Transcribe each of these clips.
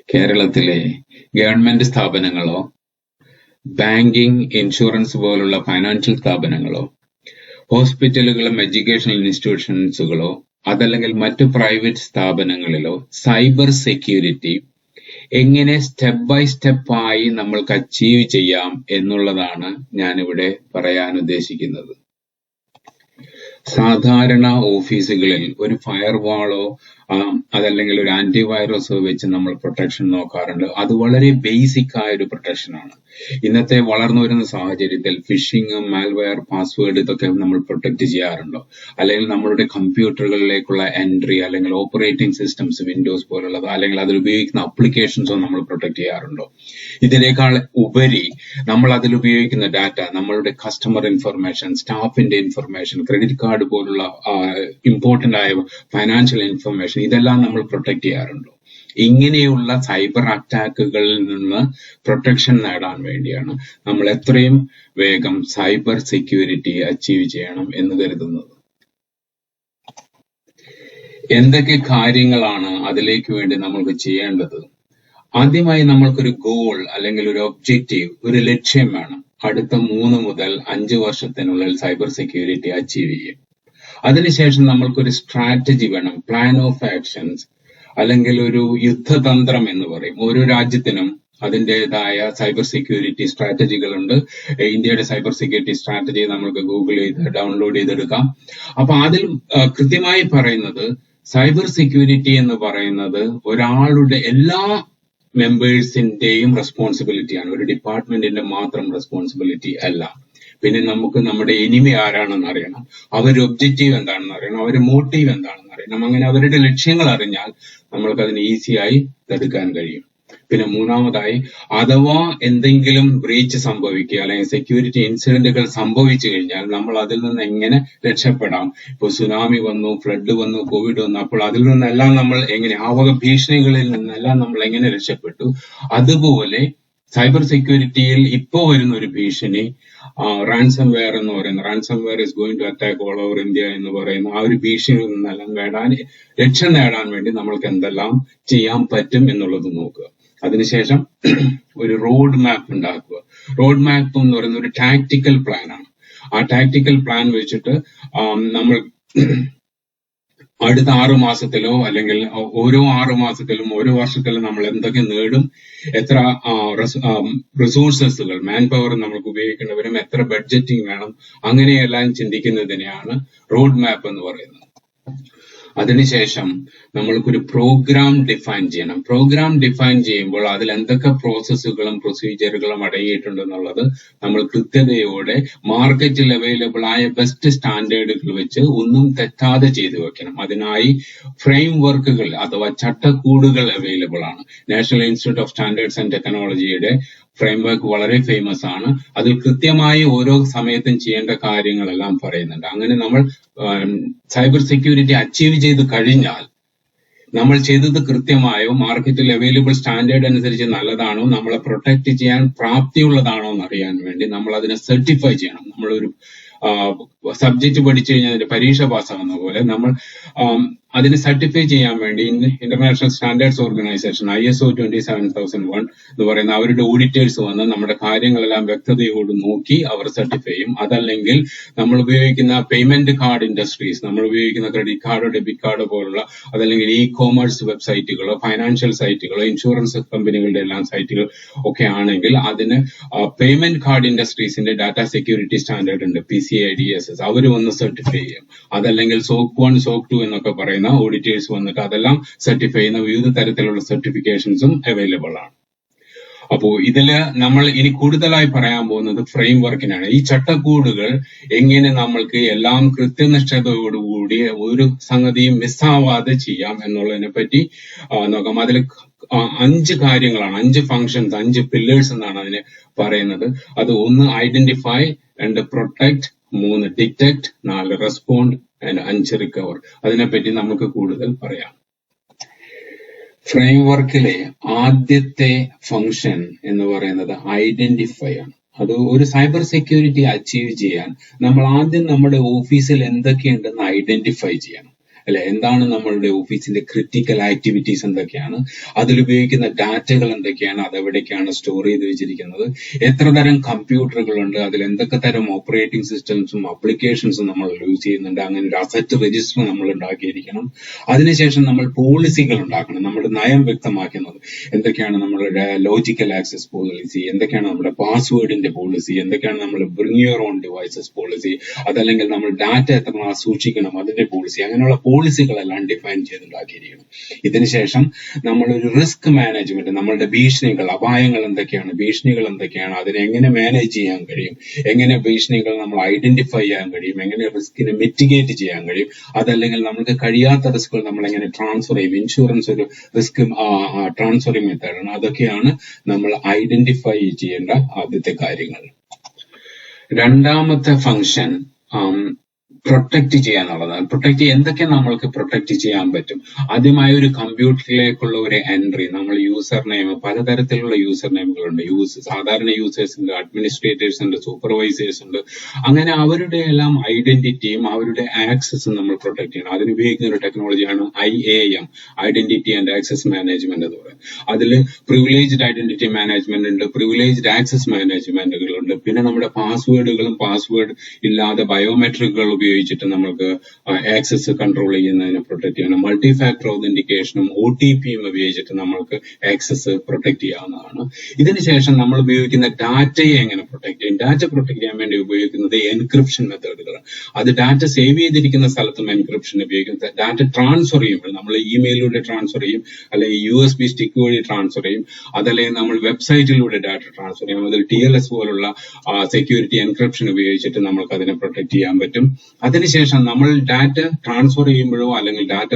കേരളത്തിലെ government സ്ഥാപനങ്ങളോ banking, insurance പോലുള്ള financial സ്ഥാപനങ്ങളോ ഹോസ്പിറ്റലുകളും എഡ്യൂക്കേഷണൽ ഇൻസ്റ്റിറ്റ്യൂഷൻസുകളോ അതല്ലെങ്കിൽ മറ്റു പ്രൈവറ്റ് സ്ഥാപനങ്ങളിലോ സൈബർ സെക്യൂരിറ്റി എങ്ങനെ സ്റ്റെപ്പ് ബൈ സ്റ്റെപ്പായി നമ്മൾക്ക് അച്ചീവ് ചെയ്യാം എന്നുള്ളതാണ് ഞാനിവിടെ പറയാൻ ഉദ്ദേശിക്കുന്നത്. സാധാരണ ഓഫീസുകളിൽ ഒരു ഫയർവാളോ അതല്ലെങ്കിൽ ഒരു ആന്റിവൈറസോ വെച്ച് നമ്മൾ പ്രൊട്ടക്ഷൻ നോക്കാറുണ്ട്. അത് വളരെ ബേസിക് ആയ ഒരു പ്രൊട്ടക്ഷനാണ്. ഇന്നത്തെ വളർന്നു വരുന്ന സാഹചര്യത്തിൽ ഫിഷിംഗ്, മാൽവെയർ, പാസ്വേഡ് ഇതൊക്കെ നമ്മൾ പ്രൊട്ടക്ട് ചെയ്യാറുണ്ടോ? അല്ലെങ്കിൽ നമ്മളുടെ കമ്പ്യൂട്ടറുകളിലേക്കുള്ള എൻട്രി അല്ലെങ്കിൽ ഓപ്പറേറ്റിംഗ് സിസ്റ്റംസ്, വിൻഡോസ് പോലുള്ളത്, അല്ലെങ്കിൽ അതിൽ ഉപയോഗിക്കുന്ന അപ്ലിക്കേഷൻസോ നമ്മൾ പ്രൊട്ടക്ട് ചെയ്യാറുണ്ടോ? ഇതിനേക്കാൾ ഉപരി നമ്മൾ അതിൽ ഉപയോഗിക്കുന്ന ഡാറ്റ, നമ്മളുടെ കസ്റ്റമർ ഇൻഫർമേഷൻ, സ്റ്റാഫിന്റെ ഇൻഫർമേഷൻ, ക്രെഡിറ്റ് കാർഡ് പോലുള്ള ഇമ്പോർട്ടന്റ് ആയ ഫൈനാൻഷ്യൽ ഇൻഫർമേഷൻ, ഇതെല്ലാം നമ്മൾ പ്രൊട്ടക്ട് ചെയ്യാറുണ്ടോ? ഇങ്ങനെയുള്ള സൈബർ അറ്റാക്കുകളിൽ നിന്ന് പ്രൊട്ടക്ഷൻ നേടാൻ വേണ്ടിയാണ് നമ്മൾ എത്രയും വേഗം സൈബർ സെക്യൂരിറ്റി അച്ചീവ് ചെയ്യണം എന്ന് കരുതുന്നത്. എന്തൊക്കെ കാര്യങ്ങളാണ് അതിലേക്ക് വേണ്ടി നമ്മൾക്ക് ചെയ്യേണ്ടത്? ആദ്യമായി നമ്മൾക്കൊരു ഗോൾ അല്ലെങ്കിൽ ഒരു ഒബ്ജക്റ്റീവ്, ഒരു ലക്ഷ്യം വേണം. അടുത്ത 3 മുതൽ 5 വർഷത്തിനുള്ളിൽ സൈബർ സെക്യൂരിറ്റി അച്ചീവ് ചെയ്യും. അതിനുശേഷം നമ്മൾക്കൊരു സ്ട്രാറ്റജി വേണം, പ്ലാൻ ഓഫ് ആക്ഷൻസ്, അല്ലെങ്കിൽ ഒരു യുദ്ധതന്ത്രം എന്ന് പറയും. ഓരോ രാജ്യത്തിനും അതിൻ്റെതായ സൈബർ സെക്യൂരിറ്റി സ്ട്രാറ്റജികളുണ്ട്. ഇന്ത്യയുടെ സൈബർ സെക്യൂരിറ്റി സ്ട്രാറ്റജി നമ്മൾക്ക് ഗൂഗിൾ ചെയ്ത് ഡൗൺലോഡ് ചെയ്തെടുക്കാം. അപ്പൊ അതിൽ കൃത്യമായി പറയുന്നത് സൈബർ സെക്യൂരിറ്റി എന്ന് പറയുന്നത് ഒരാളുടെ എല്ലാ മെമ്പേഴ്സിന്റെയും റെസ്പോൺസിബിലിറ്റിയാണ്, ഒരു ഡിപ്പാർട്ട്മെന്റിന്റെ മാത്രം റെസ്പോൺസിബിലിറ്റി അല്ല. പിന്നെ നമുക്ക് നമ്മുടെ എനിമി ആരാണെന്ന് അറിയണം, അവരുടെ ഒബ്ജക്റ്റീവ് എന്താണെന്ന് അറിയണം, അവരുടെ മോട്ടീവ് എന്താണെന്ന് അറിയണം. അങ്ങനെ അവരുടെ ലക്ഷ്യങ്ങൾ അറിഞ്ഞാൽ നമ്മൾക്ക് അതിന് ഈസിയായി തടുക്കാൻ കഴിയും. പിന്നെ മൂന്നാമതായി, അഥവാ എന്തെങ്കിലും ബ്രീച്ച് സംഭവിക്കുക അല്ലെങ്കിൽ സെക്യൂരിറ്റി ഇൻസിഡന്റുകൾ സംഭവിച്ചു കഴിഞ്ഞാൽ നമ്മൾ അതിൽ നിന്ന് എങ്ങനെ രക്ഷപ്പെടാം? ഇപ്പോൾ സുനാമി വന്നു, ഫ്ലഡ് വന്നു, കോവിഡ് വന്നു, അപ്പോൾ അതിൽ നിന്നെല്ലാം നമ്മൾ എങ്ങനെ, ആ വക ഭീഷണികളിൽ നിന്നെല്ലാം നമ്മൾ എങ്ങനെ രക്ഷപ്പെട്ടു? അതുപോലെ സൈബർ സെക്യൂരിറ്റിയിൽ ഇപ്പോൾ വരുന്ന ഒരു ഭീഷണി റാൻസം വെയർ എന്ന് പറയുന്നത്, ransomware is going to attack all over India എന്ന് പറയുന്ന ആ ഒരു ഭീഷണിയിൽ നിന്നെല്ലാം രക്ഷ നേടാൻ വേണ്ടി നമ്മൾക്ക് എന്തെല്ലാം ചെയ്യാൻ പറ്റും എന്നുള്ളത് നോക്കുക. അതിനുശേഷം ഒരു റോഡ് മാപ്പ് ഉണ്ടാക്കുക. റോഡ് മാപ്പ് എന്ന് പറയുന്ന ഒരു ടാക്ടിക്കൽ പ്ലാൻ ആണ്. ആ ടാക്ടിക്കൽ പ്ലാൻ വെച്ചിട്ട് നമ്മൾ അടുത്ത 6 മാസത്തിലോ അല്ലെങ്കിൽ ഓരോ 6 മാസത്തിലും ഓരോ വർഷത്തിലും നമ്മൾ എന്തൊക്കെ നേടും, എത്ര റിസോഴ്സസുകൾ, മാൻ പവർ നമ്മൾക്ക് ഉപയോഗിക്കേണ്ടി വരും, എത്ര ബഡ്ജറ്റിംഗ് വേണം, അങ്ങനെയെല്ലാം ചിന്തിക്കുന്നതിനെയാണ് റോഡ് മാപ്പ് എന്ന് പറയുന്നത്. അതിനുശേഷം നമ്മൾക്കൊരു പ്രോഗ്രാം ഡിഫൈൻ ചെയ്യണം. പ്രോഗ്രാം ഡിഫൈൻ ചെയ്യുമ്പോൾ അതിൽ എന്തൊക്കെ പ്രോസസ്സുകളും പ്രൊസീജിയറുകളും അടങ്ങിയിട്ടുണ്ടെന്നുള്ളത് നമ്മൾ കൃത്യതയോടെ മാർക്കറ്റിൽ അവൈലബിൾ ആയ ബെസ്റ്റ് സ്റ്റാൻഡേർഡുകൾ വെച്ച് ഒന്നും തെറ്റാതെ ചെയ്തു വെക്കണം. അതിനായി ഫ്രെയിം വർക്കുകൾ അഥവാ ചട്ടക്കൂടുകൾ അവൈലബിൾ ആണ്. National institute of standards and ടെക്നോളജിയുടെ ഫ്രെയിംവർക്ക് വളരെ ഫേമസ് ആണ്. അതിൽ കൃത്യമായി ഓരോ സമയത്തും ചെയ്യേണ്ട കാര്യങ്ങളെല്ലാം പറയുന്നുണ്ട്. അങ്ങനെ നമ്മൾ സൈബർ സെക്യൂരിറ്റി അച്ചീവ് ചെയ്ത് കഴിഞ്ഞാൽ നമ്മൾ ചെയ്തത് കൃത്യമായോ മാർക്കറ്റിൽ അവൈലബിൾ സ്റ്റാൻഡേർഡ് അനുസരിച്ച് നല്ലതാണോ, നമ്മളെ പ്രൊട്ടക്ട് ചെയ്യാൻ പ്രാപ്തിയുള്ളതാണോ എന്നറിയാൻ വേണ്ടി നമ്മൾ അതിനെ സർട്ടിഫൈ ചെയ്യണം. നമ്മളൊരു സബ്ജക്ട് പഠിച്ചു കഴിഞ്ഞാൽ അതിന്റെ പരീക്ഷ പാസ്സാകുന്ന പോലെ നമ്മൾ അതിനെ സർട്ടിഫൈ ചെയ്യാൻ വേണ്ടി ഇന്റർനാഷണൽ സ്റ്റാൻഡേർഡ്സ് ഓർഗനൈസേഷൻ ISO 27001 എന്ന് പറയുന്ന അവരുടെ ഓഡിറ്റേഴ്സ് വന്ന് നമ്മുടെ കാര്യങ്ങളെല്ലാം വ്യക്തതയോട് നോക്കി അവർ സർട്ടിഫൈ ചെയ്യും. അതല്ലെങ്കിൽ നമ്മൾ ഉപയോഗിക്കുന്ന പേയ്മെന്റ് കാർഡ് ഇൻഡസ്ട്രീസ്, നമ്മൾ ഉപയോഗിക്കുന്ന ക്രെഡിറ്റ് കാർഡോ ഡെബിറ്റ് കാർഡോ പോലുള്ള, അതല്ലെങ്കിൽ ഇ-കോമേഴ്സ് വെബ്സൈറ്റുകളോ ഫൈനാൻഷ്യൽ സൈറ്റുകളോ ഇൻഷുറൻസ് കമ്പനികളുടെ എല്ലാം സൈറ്റുകൾ ഒക്കെ ആണെങ്കിൽ അതിന് പേയ്മെന്റ് കാർഡ് ഇൻഡസ്ട്രീസിന്റെ ഡാറ്റ സെക്യൂരിറ്റി സ്റ്റാൻഡേർഡ് ഉണ്ട്, PCI-DSS, അവർ വന്ന് സർട്ടിഫൈ ചെയ്യും. അതല്ലെങ്കിൽ SOC 1 SOC 2 എന്നൊക്കെ പറയുന്ന ഓഡിറ്റേഴ്സ് വന്നിട്ട് അതെല്ലാം സർട്ടിഫൈ ചെയ്യുന്ന വിവിധ തരത്തിലുള്ള സർട്ടിഫിക്കേഷൻസും അവൈലബിൾ ആണ്. അപ്പോ ഇതില് നമ്മൾ ഇനി കൂടുതലായി പറയാൻ പോകുന്നത് ഫ്രെയിം വർക്കിനാണ്. ഈ ചട്ടക്കൂടുകൾ എങ്ങനെ നമ്മൾക്ക് എല്ലാം കൃത്യനിഷ്ഠതയോടുകൂടി ഒരു സംഗതിയും മിസ്സാവാതെ ചെയ്യാം എന്നുള്ളതിനെ പറ്റി നോക്കാം. അതിൽ 5 കാര്യങ്ങളാണ്, 5 ഫങ്ഷൻസ്, 5 പില്ലേഴ്സ് എന്നാണ് അതിനെ പറയുന്നത്. അത് 1 identify, 2 protect, 3 detect, 4 respond, 5 recover. അതിനെപ്പറ്റി നമുക്ക് കൂടുതൽ പറയാം. ഫ്രെയിംവർക്കിലെ ആദ്യത്തെ ഫംഗ്ഷൻ എന്ന് പറയുന്നത് ഐഡന്റിഫൈ ആണ്. അത് ഒരു സൈബർ സെക്യൂരിറ്റി അച്ചീവ് ചെയ്യാൻ നമ്മൾ ആദ്യം നമ്മുടെ ഓഫീസിൽ എന്തൊക്കെയുണ്ടെന്ന് ഐഡന്റിഫൈ ചെയ്യണം. അല്ലെ? എന്താണ് നമ്മളുടെ ഓഫീസിന്റെ ക്രിട്ടിക്കൽ ആക്ടിവിറ്റീസ് എന്തൊക്കെയാണ്, അതിലുപയോഗിക്കുന്ന ഡാറ്റകൾ എന്തൊക്കെയാണ്, അതെവിടേക്കാണ് സ്റ്റോർ ചെയ്ത് വെച്ചിരിക്കുന്നത്, എത്ര തരം കമ്പ്യൂട്ടറുകളുണ്ട്, അതിൽ എന്തൊക്കെ തരം ഓപ്പറേറ്റിംഗ് സിസ്റ്റംസും ആപ്ലിക്കേഷൻസും നമ്മൾ യൂസ് ചെയ്യുന്നുണ്ട്, അങ്ങനെ ഒരു അസറ്റ് രജിസ്റ്റർ നമ്മൾ ഉണ്ടാക്കിയിരിക്കണം. അതിനുശേഷം നമ്മൾ പോളിസികൾ ഉണ്ടാക്കണം, നമ്മുടെ നയം വ്യക്തമാക്കുന്നത് എന്തൊക്കെയാണ് നമ്മളുടെ ലോജിക്കൽ ആക്സസ് പോളിസി, എന്തൊക്കെയാണ് നമ്മുടെ പാസ്വേഡിന്റെ പോളിസി, എന്തൊക്കെയാണ് നമ്മൾ bring your own devices policy, അതല്ലെങ്കിൽ നമ്മൾ ഡാറ്റ എത്ര സൂക്ഷിക്കണം അതിന്റെ പോളിസി, അങ്ങനെയുള്ള പോളിസികളെല്ലാം ഡിഫൈൻ ചെയ്തുണ്ടാക്കിയിരിക്കണം. ഇതിനുശേഷം നമ്മളൊരു റിസ്ക് മാനേജ്മെന്റ്, നമ്മളുടെ ഭീഷണികൾ, അപായങ്ങൾ എന്തൊക്കെയാണ്, അതിനെ എങ്ങനെ മാനേജ് ചെയ്യാൻ കഴിയും, എങ്ങനെ ഭീഷണികൾ നമ്മൾ ഐഡന്റിഫൈ ചെയ്യാൻ കഴിയും, എങ്ങനെ റിസ്കിനെ മിറ്റിഗേറ്റ് ചെയ്യാൻ കഴിയും, അതല്ലെങ്കിൽ നമുക്ക് കഴിയാത്ത റിസ്കുകൾ നമ്മൾ എങ്ങനെ ട്രാൻസ്ഫർ ചെയ്യും. ഇൻഷുറൻസ് ഒരു റിസ്ക് ട്രാൻസ്ഫറിംഗ് മെത്തേഡാണ്. അതൊക്കെയാണ് നമ്മൾ ഐഡന്റിഫൈ ചെയ്യേണ്ട ആദ്യത്തെ കാര്യങ്ങൾ. രണ്ടാമത്തെ ഫംഗ്ഷൻ പ്രൊട്ടക്ട് ചെയ്യാന്നുള്ളതാണ്. എന്തൊക്കെ നമ്മൾക്ക് പ്രൊട്ടക്ട് ചെയ്യാൻ പറ്റും? ആദ്യമായി ഒരു കമ്പ്യൂട്ടറിലേക്കുള്ള ഒരു എൻട്രി, നമ്മൾ യൂസർ നെയിം, പലതരത്തിലുള്ള യൂസർ നെയിമുകളുണ്ട്. സാധാരണ യൂസേഴ്സ് ഉണ്ട്, അഡ്മിനിസ്ട്രേറ്റേഴ്സ് ഉണ്ട്, സൂപ്പർവൈസേഴ്സ് ഉണ്ട്. അങ്ങനെ അവരുടെ എല്ലാം ഐഡന്റിറ്റിയും അവരുടെ ആക്സസും നമ്മൾ പ്രൊട്ടക്ട് ചെയ്യണം. അതിനുപയോഗിക്കുന്ന ഒരു ടെക്നോളജിയാണ് IAM, identity and access management എന്ന് പറയുന്നത്. അതിൽ പ്രിവിലേജ്ഡ് ഐഡന്റിറ്റി മാനേജ്മെന്റ് ഉണ്ട്, പ്രിവിലേജ്ഡ് ആക്സസ് മാനേജ്മെന്റുകളുണ്ട്. പിന്നെ നമ്മുടെ പാസ്വേഡുകളും പാസ്വേഡ് ഇല്ലാതെ ബയോമെട്രിക്കുകൾ ഉപയോഗിച്ചിട്ട് നമുക്ക് ആക്സസ് കൺട്രോൾ ചെയ്യുന്നതിനെ പ്രൊട്ടക്ട് ചെയ്യണം. മൾട്ടി ഫാക്ടർ ഒതന്റിക്കേഷനും OTPയും ഉപയോഗിച്ചിട്ട് നമ്മൾക്ക് ആക്സസ് പ്രൊട്ടക്ട് ചെയ്യാവുന്നതാണ്. ഇതിനുശേഷം നമ്മൾ ഉപയോഗിക്കുന്ന ഡാറ്റയെ എങ്ങനെ പ്രൊട്ടക്ട് ചെയ്യും? ഡാറ്റ പ്രൊട്ടക്ട് ചെയ്യാൻ വേണ്ടി ഉപയോഗിക്കുന്നത് എൻക്രിപ്ഷൻ മെത്തേഡുകളാണ്. അത് ഡാറ്റ സേവ് ചെയ്തിരിക്കുന്ന സ്ഥലത്തും എൻക്രിപ്ഷൻ ഉപയോഗിക്കും. ഡാറ്റ ട്രാൻസ്ഫർ ചെയ്യുമ്പോൾ നമ്മൾ ഇമെയിലിലൂടെ ട്രാൻസ്ഫർ ചെയ്യും, അല്ലെങ്കിൽ USB സ്റ്റിക്ക് വഴി ട്രാൻസ്ഫർ ചെയ്യും, അതല്ലെങ്കിൽ നമ്മൾ വെബ്സൈറ്റിലൂടെ ഡാറ്റ ട്രാൻസ്ഫർ ചെയ്യും. അതിൽ TLS പോലുള്ള സെക്യൂരിറ്റി എൻക്രിപ്ഷൻ ഉപയോഗിച്ചിട്ട് നമുക്ക് അതിനെ പ്രൊട്ടക്ട് ചെയ്യാൻ പറ്റും. അതിനുശേഷം നമ്മൾ ഡാറ്റ ട്രാൻസ്ഫർ ചെയ്യുമ്പോഴോ അല്ലെങ്കിൽ ഡാറ്റ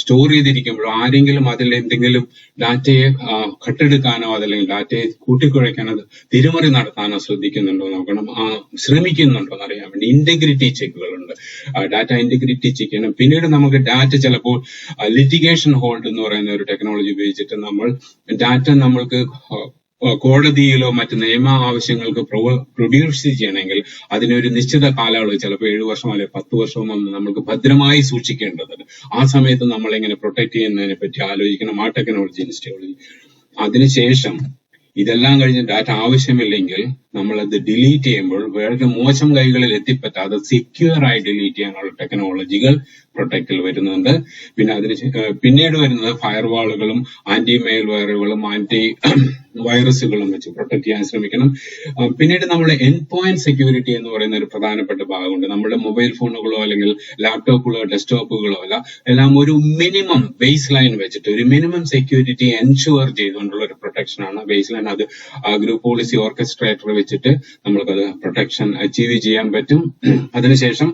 സ്റ്റോർ ചെയ്തിരിക്കുമ്പോഴോ ആരെങ്കിലും അതിൽ എന്തെങ്കിലും ഡാറ്റയെ കട്ടെടുക്കാനോ അതല്ലെങ്കിൽ ഡാറ്റയെ കൂട്ടിക്കുഴയ്ക്കാനോ തിരിമറി നടത്താനോ ശ്രമിക്കുന്നുണ്ടോ എന്നറിയാൻ വേണ്ടി ഇന്റഗ്രിറ്റി ചെക്കുകളുണ്ട്. ഡാറ്റ ഇന്റഗ്രിറ്റി ചെക്ക് ചെയ്യണം. പിന്നീട് നമുക്ക് ഡാറ്റ ചിലപ്പോൾ ലിറ്റിഗേഷൻ ഹോൾഡ് എന്ന് പറയുന്ന ഒരു ടെക്നോളജി ഉപയോഗിച്ചിട്ട് നമ്മൾ ഡാറ്റ നമ്മൾക്ക് കോടതിയിലോ മറ്റ് നിയമ ആവശ്യങ്ങൾക്ക് പ്രൊഡ്യൂസ് ചെയ്യണമെങ്കിൽ അതിനൊരു നിശ്ചിത കാലയളവ്, ചിലപ്പോൾ 7 വർഷം അല്ലെങ്കിൽ 10 വർഷമോ നമുക്ക് ഭദ്രമായി സൂക്ഷിക്കേണ്ടതുണ്ട്. ആ സമയത്ത് നമ്മൾ എങ്ങനെ പ്രൊട്ടക്ട് ചെയ്യുന്നതിനെ പറ്റി ആലോചിക്കണം, ആ ടെക്നോളജി ഇൻസ്റ്റാൾ. അതിനുശേഷം ഇതെല്ലാം കഴിഞ്ഞ് ഡാറ്റ ആവശ്യമില്ലെങ്കിൽ നമ്മളത് ഡിലീറ്റ് ചെയ്യുമ്പോൾ വളരെ മോശം കൈകളിൽ എത്തിപ്പറ്റാതെ സെക്യൂർ ആയി ഡിലീറ്റ് ചെയ്യാനുള്ള ടെക്നോളജികൾ പ്രൊട്ടക്റ്റിൽ വരുന്നുണ്ട്. പിന്നീട് വരുന്നത് ഫയർവാളുകളും ആന്റി മെയിൽവെയറുകളും ആന്റി വൈറസുകളും വെച്ച് പ്രൊട്ടക്ട് ചെയ്യാൻ ശ്രമിക്കണം. പിന്നീട് നമ്മൾ എൻഡ് പോയിന്റ് സെക്യൂരിറ്റി എന്ന് പറയുന്ന ഒരു പ്രധാനപ്പെട്ട ഭാഗമുണ്ട്. നമ്മുടെ മൊബൈൽ ഫോണുകളോ അല്ലെങ്കിൽ ലാപ്ടോപ്പുകളോ ഡെസ്ക്ടോപ്പുകളോ എല്ലാം ഒരു മിനിമം ബേസ് ലൈൻ വെച്ചിട്ട് ഒരു മിനിമം സെക്യൂരിറ്റി എൻഷുവർ ചെയ്തുകൊണ്ടുള്ള ഒരു പ്രൊട്ടക്ഷൻ ആണ്. ബേസ് ലൈൻ അത് ഗ്രൂപ്പ് പോളിസി ഓർക്കസ്ട്രേറ്റർ വെച്ചിട്ട് നമ്മൾക്കത് പ്രൊട്ടക്ഷൻ അച്ചീവ് ചെയ്യാൻ പറ്റും. അതിനുശേഷം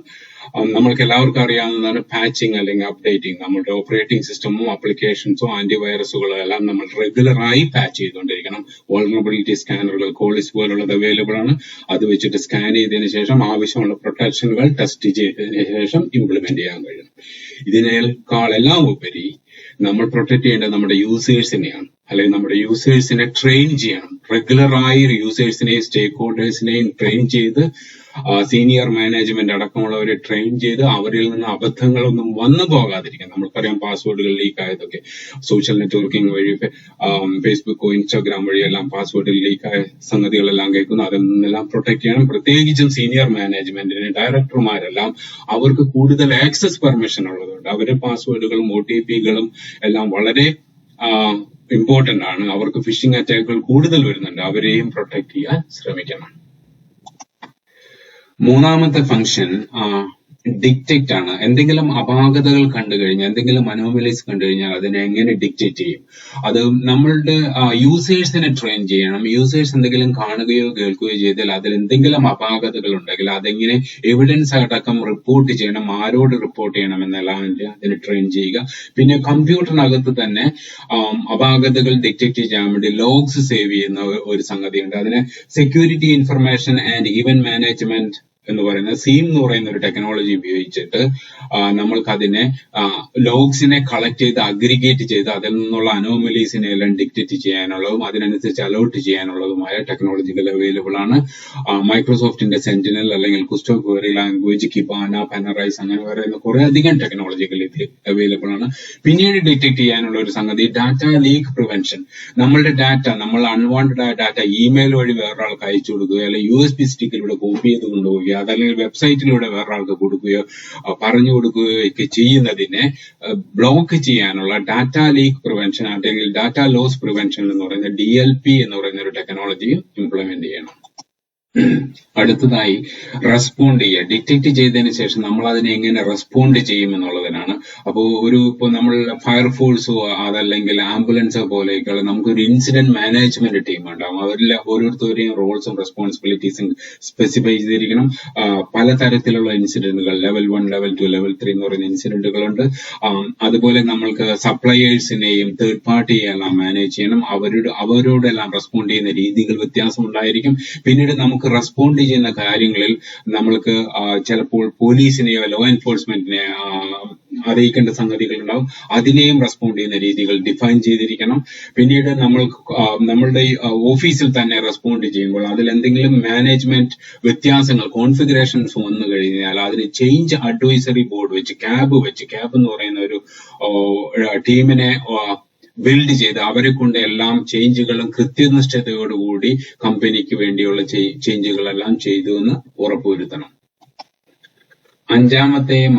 നമ്മൾക്ക് എല്ലാവർക്കും അറിയാവുന്നതാണ് പാച്ചിങ് അല്ലെങ്കിൽ അപ്ഡേറ്റിംഗ്. നമ്മുടെ ഓപ്പറേറ്റിംഗ് സിസ്റ്റമോ ആപ്ലിക്കേഷൻസോ ആന്റിവൈറസുകളോ എല്ലാം നമ്മൾ റെഗുലറായി പാച്ച് ചെയ്തുകൊണ്ടിരിക്കണം. വൾനറബിലിറ്റി സ്കാനറുകൾ, കോളിസ് പോലുള്ളത് അവൈലബിൾ ആണ്. അത് വെച്ചിട്ട് സ്കാൻ ചെയ്തതിനു ശേഷം ആവശ്യമുള്ള പ്രൊട്ടക്ഷനുകൾ ടെസ്റ്റ് ചെയ്തതിനു ശേഷം ഇംപ്ലിമെന്റ് ചെയ്യാൻ കഴിയും. ഇതിനേക്കാളെല്ലാം ഉപരി നമ്മൾ പ്രൊട്ടക്ട് ചെയ്യേണ്ടത് നമ്മുടെ യൂസേഴ്സിനെയാണ്, അല്ലെങ്കിൽ നമ്മുടെ യൂസേഴ്സിനെ ട്രെയിൻ ചെയ്യണം. റെഗുലറായി യൂസേഴ്സിനെയും സ്റ്റേക്ക് ഹോൾഡേഴ്സിനെയും ട്രെയിൻ ചെയ്ത് സീനിയർ മാനേജ്മെന്റ് അടക്കമുള്ളവരെ ട്രെയിൻ ചെയ്ത് അവരിൽ നിന്ന് അബദ്ധങ്ങളൊന്നും വന്നു പോകാതിരിക്കാൻ. നമുക്കറിയാം പാസ്വേഡുകൾ ലീക്ക് ആയതൊക്കെ സോഷ്യൽ നെറ്റ്വർക്കിംഗ് വഴി, ഫേസ്ബുക്കോ ഇൻസ്റ്റാഗ്രാം വഴിയെല്ലാം പാസ്വേഡ് ലീക്കായ സംഗതികളെല്ലാം കേൾക്കുന്നു. അതിൽ നിന്നെല്ലാം പ്രൊട്ടക്ട് ചെയ്യണം. പ്രത്യേകിച്ചും സീനിയർ മാനേജ്മെന്റിന്, ഡയറക്ടർമാരെല്ലാം അവർക്ക് കൂടുതൽ ആക്സസ് പെർമിഷൻ ഉള്ളതുകൊണ്ട് അവരുടെ പാസ്വേഡുകളും OTPകളും എല്ലാം വളരെ ഇമ്പോർട്ടന്റ് ആണ്. അവർക്ക് ഫിഷിംഗ് അറ്റാക്കുകൾ കൂടുതൽ വരുന്നുണ്ട്. അവരെയും പ്രൊട്ടക്ട് ചെയ്യാൻ ശ്രമിക്കണം. മൂന്നാമത്തെ ഫംഗ്ഷൻ ഡിക്റ്റേറ്റ് ആണ്. എന്തെങ്കിലും അപാകതകൾ കണ്ടു കഴിഞ്ഞാൽ, എന്തെങ്കിലും അനോമലീസ് കണ്ടു കഴിഞ്ഞാൽ അതിനെ എങ്ങനെ ഡിക്റ്റേറ്റ് ചെയ്യും? അത് നമ്മളുടെ യൂസേഴ്സിനെ ട്രെയിൻ ചെയ്യണം. യൂസേഴ്സ് എന്തെങ്കിലും കാണുകയോ കേൾക്കുകയോ ചെയ്താൽ അതിൽ എന്തെങ്കിലും അപാകതകൾ ഉണ്ടെങ്കിൽ അതെങ്ങനെ എവിഡൻസ് അടക്കം റിപ്പോർട്ട് ചെയ്യണം, ആരോട് റിപ്പോർട്ട് ചെയ്യണം എന്നെല്ലാം അതിന് ട്രെയിൻ ചെയ്യുക. പിന്നെ കമ്പ്യൂട്ടറിനകത്ത് തന്നെ അപാകതകൾ ഡിക്റ്റേറ്റ് ചെയ്യാൻ വേണ്ടി ലോഗ്സ് സേവ് ചെയ്യുന്ന ഒരു സംഗതിയുണ്ട്. അതിന് security information and event management എന്ന് പറയുന്ന സീം എന്ന് പറയുന്ന ഒരു ടെക്നോളജി ഉപയോഗിച്ചിട്ട് നമ്മൾക്ക് അതിനെ ലോഗ്സിനെ കളക്ട് ചെയ്ത് അഗ്രിഗേറ്റ് ചെയ്ത് അതിൽ നിന്നുള്ള അനോമലീസിനെ എല്ലാം ഡിക്റ്റേറ്റ് ചെയ്യാനുള്ളതും അതിനനുസരിച്ച് അലോട്ട് ചെയ്യാനുള്ളതുമായ ടെക്നോളജികൾ അവൈലബിൾ ആണ്. മൈക്രോസോഫ്റ്റിന്റെ സെന്റിനൽ അല്ലെങ്കിൽ കുസ്റ്റോ ക്വറി ലാംഗ്വേജ്, കിബാന, പാനറൈസ് അങ്ങനെ പറയുന്ന കുറെ അധികം ടെക്നോളജികൾ ഇതിൽ അവൈലബിൾ ആണ്. പിന്നീട് ഡിറ്റക്ട് ചെയ്യാനുള്ള ഒരു സംഗതി ഡാറ്റ ലീക്ക് പ്രിവെൻഷൻ. നമ്മളുടെ ഡാറ്റ, നമ്മൾ അൺവാണ്ടഡ് ആയ ഡാറ്റ ഇമെയിൽ വഴി വേറൊരാൾക്ക് അയച്ചു കൊടുക്കുകയോ അല്ലെങ്കിൽ USB സ്റ്റിക്കിലൂടെ കോപ്പി ചെയ്ത് കൊണ്ടുപോവുകയോ അതല്ലെങ്കിൽ വെബ്സൈറ്റിലൂടെ വേറൊരാൾക്ക് കൊടുക്കുകയോ പറഞ്ഞു കൊടുക്കുകയോ ഒക്കെ ചെയ്യുന്നതിനെ ബ്ലോക്ക് ചെയ്യാനുള്ള ഡാറ്റ ലീക്ക് പ്രിവെൻഷൻ അല്ലെങ്കിൽ ഡാറ്റ ലോസ് പ്രിവെൻഷൻ എന്ന് പറയുന്ന DLP എന്ന് പറയുന്ന ഒരു ടെക്നോളജിയും ഇംപ്ലിമെന്റ് ചെയ്യണം. അടുത്തതായി റെസ്പോണ്ട് ചെയ്യുക. ഡിറ്റക്ട് ചെയ്തതിന് ശേഷം നമ്മൾ അതിനെ എങ്ങനെ റെസ്പോണ്ട് ചെയ്യും എന്നുള്ളതിനാണ്. അപ്പോൾ ഇപ്പോൾ നമ്മൾ ഫയർഫോഴ്സോ അതല്ലെങ്കിൽ ആംബുലൻസോ പോലെയൊക്കെയുള്ള നമുക്കൊരു ഇൻസിഡന്റ് മാനേജ്മെന്റ് ടീം ഉണ്ടാവും. അവരിൽ ഓരോരുത്തരുടെയും റോൾസും റെസ്പോൺസിബിലിറ്റീസും സ്പെസിഫൈ ചെയ്തിരിക്കണം. പലതരത്തിലുള്ള ഇൻസിഡന്റുകൾ ലെവൽ 1, ലെവൽ 2, ലെവൽ 3 എന്ന് പറയുന്ന ഇൻസിഡന്റുകളുണ്ട്. അതുപോലെ നമ്മൾക്ക് സപ്ലയേഴ്സിനെയും തേർഡ് പാർട്ടിയെ എല്ലാം മാനേജ് ചെയ്യണം. അവരോടെല്ലാം റെസ്പോണ്ട് ചെയ്യുന്ന രീതികൾ വ്യത്യാസം ഉണ്ടായിരിക്കും. പിന്നീട് നമുക്ക് റെസ്പോണ്ട് ചെയ്യുന്ന കാര്യങ്ങളിൽ നമ്മൾക്ക് ചിലപ്പോൾ പോലീസിനെയോ ലോ എൻഫോഴ്സ്മെന്റിനെ അറിയിക്കേണ്ട സംഗതികൾ ഉണ്ടാവും. അതിനെയും റെസ്പോണ്ട് ചെയ്യുന്ന രീതികൾ ഡിഫൈൻ ചെയ്തിരിക്കണം. പിന്നീട് നമ്മളുടെ ഓഫീസിൽ തന്നെ റെസ്പോണ്ട് ചെയ്യുമ്പോൾ അതിൽ എന്തെങ്കിലും മാനേജ്മെന്റ് വ്യത്യാസങ്ങൾ കോൺഫിഗറേഷൻസ് വന്നു കഴിഞ്ഞാൽ അതിന് ചേഞ്ച് അഡ്വൈസറി ബോർഡ് വെച്ച് ക്യാബ് എന്ന് പറയുന്ന ഒരു ടീമിനെ ബിൽഡ് ചെയ്ത് അവരെ കൊണ്ട് എല്ലാം ചേഞ്ചുകളും കൃത്യനിഷ്ഠതയോടുകൂടി കമ്പനിക്ക് വേണ്ടിയുള്ള ചേഞ്ചുകളെല്ലാം ചെയ്തു എന്ന് ഉറപ്പുവരുത്തണം. അഞ്ചാമത്തെയും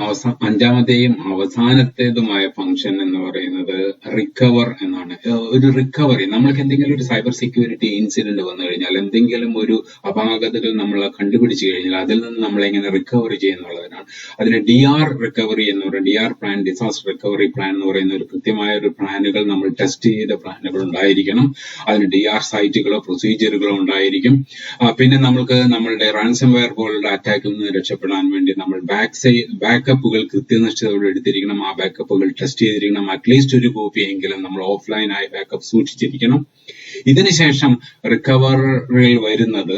അവസാനത്തേതുമായ ഫംഗ്ഷൻ എന്ന് പറയുന്നത് റിക്കവർ എന്നാണ്. ഒരു റിക്കവറി, നമ്മൾക്ക് എന്തെങ്കിലും ഒരു സൈബർ സെക്യൂരിറ്റി ഇൻസിഡന്റ് വന്നു കഴിഞ്ഞാൽ, എന്തെങ്കിലും ഒരു അപാകതകൾ നമ്മൾ കണ്ടുപിടിച്ചു കഴിഞ്ഞാൽ അതിൽ നിന്ന് നമ്മൾ എങ്ങനെ റിക്കവർ ചെയ്യുന്നുള്ളതിനാണ്. അതിന് DR റിക്കവറി എന്ന് പറയുന്നത്, DR plan, disaster recovery plan എന്ന് പറയുന്ന ഒരു കൃത്യമായ ഒരു പ്ലാനുകൾ, നമ്മൾ ടെസ്റ്റ് ചെയ്ത പ്ലാനുകൾ ഉണ്ടായിരിക്കണം. അതിന് DR സൈറ്റുകളോ പ്രൊസീജിയറുകളോ ഉണ്ടായിരിക്കും. പിന്നെ നമ്മൾക്ക് നമ്മളുടെ റാൻസംവെയർ പോലുള്ള അറ്റാക്കിൽ നിന്ന് രക്ഷപ്പെടാൻ വേണ്ടി നമ്മൾ ബാക്കപ്പുകൾ കൃത്യനിഷ്ഠതയോടെ എടുത്തിരിക്കണം. ആ ബാക്കപ്പുകൾ ടെസ്റ്റ് ചെയ്തിരിക്കണം. അറ്റ്ലീസ്റ്റ് ഒരു കോപ്പി എങ്കിലും നമ്മൾ ഓഫ്ലൈൻ ആയി ബാക്കപ്പ് സൂക്ഷിച്ചിരിക്കണം. ഇതിനുശേഷം റിക്കവറിൽ വരുന്നത്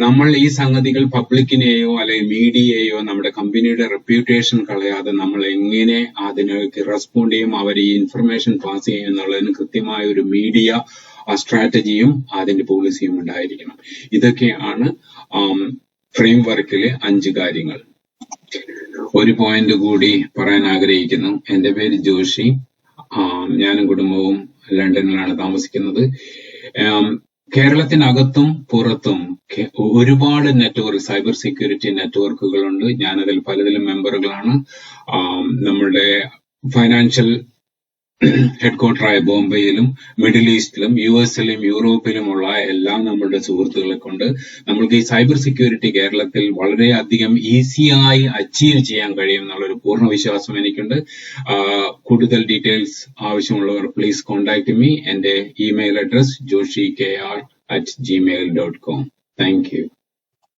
നമ്മൾ ഈ സംഗതികൾ പബ്ലിക്കിനെയോ അല്ലെങ്കിൽ മീഡിയയെയോ നമ്മുടെ കമ്പനിയുടെ റെപ്യൂട്ടേഷൻ കളയാതെ നമ്മൾ എങ്ങനെ അതിനൊക്കെ റെസ്പോണ്ട് ചെയ്യും, അവർ ഈ ഇൻഫർമേഷൻ പാസ് ചെയ്യും എന്നുള്ളതിന് കൃത്യമായ ഒരു മീഡിയ സ്ട്രാറ്റജിയും അതിന്റെ പോളിസിയും ഉണ്ടായിരിക്കണം. ഇതൊക്കെയാണ് ഫ്രെയിംവർക്കിലെ 5 കാര്യങ്ങൾ. ഒരു പോയിന്റ് കൂടി പറയാൻ ആഗ്രഹിക്കുന്നു. എന്റെ പേര് ജോഷി. ഞാനും കുടുംബവും ലണ്ടനിലാണ് താമസിക്കുന്നത്. കേരളത്തിനകത്തും പുറത്തും ഒരുപാട് നെറ്റ്വർക്ക്, സൈബർ സെക്യൂരിറ്റി നെറ്റ്വർക്കുകളുണ്ട്. ഞാനതിൽ പലതിലും മെമ്പറുകളാണ്. നമ്മളുടെ ഫൈനാൻഷ്യൽ ഹെഡ്ക്വാർട്ടറായ ബോംബെയിലും മിഡിൽ ഈസ്റ്റിലും US-ലും യൂറോപ്പിലുമുള്ള എല്ലാ നമ്മളുടെ സുഹൃത്തുക്കളെ കൊണ്ട് നമ്മൾക്ക് ഈ സൈബർ സെക്യൂരിറ്റി കേരളത്തിൽ വളരെയധികം ഈസിയായി അച്ചീവ് ചെയ്യാൻ കഴിയും എന്നുള്ളൊരു പൂർണ്ണ വിശ്വാസം എനിക്കുണ്ട്. കൂടുതൽ ഡീറ്റെയിൽസ് ആവശ്യമുള്ളവർ പ്ലീസ് കോൺടാക്ട് മീ. എന്റെ email address joshikr@gmail.com. Thank you.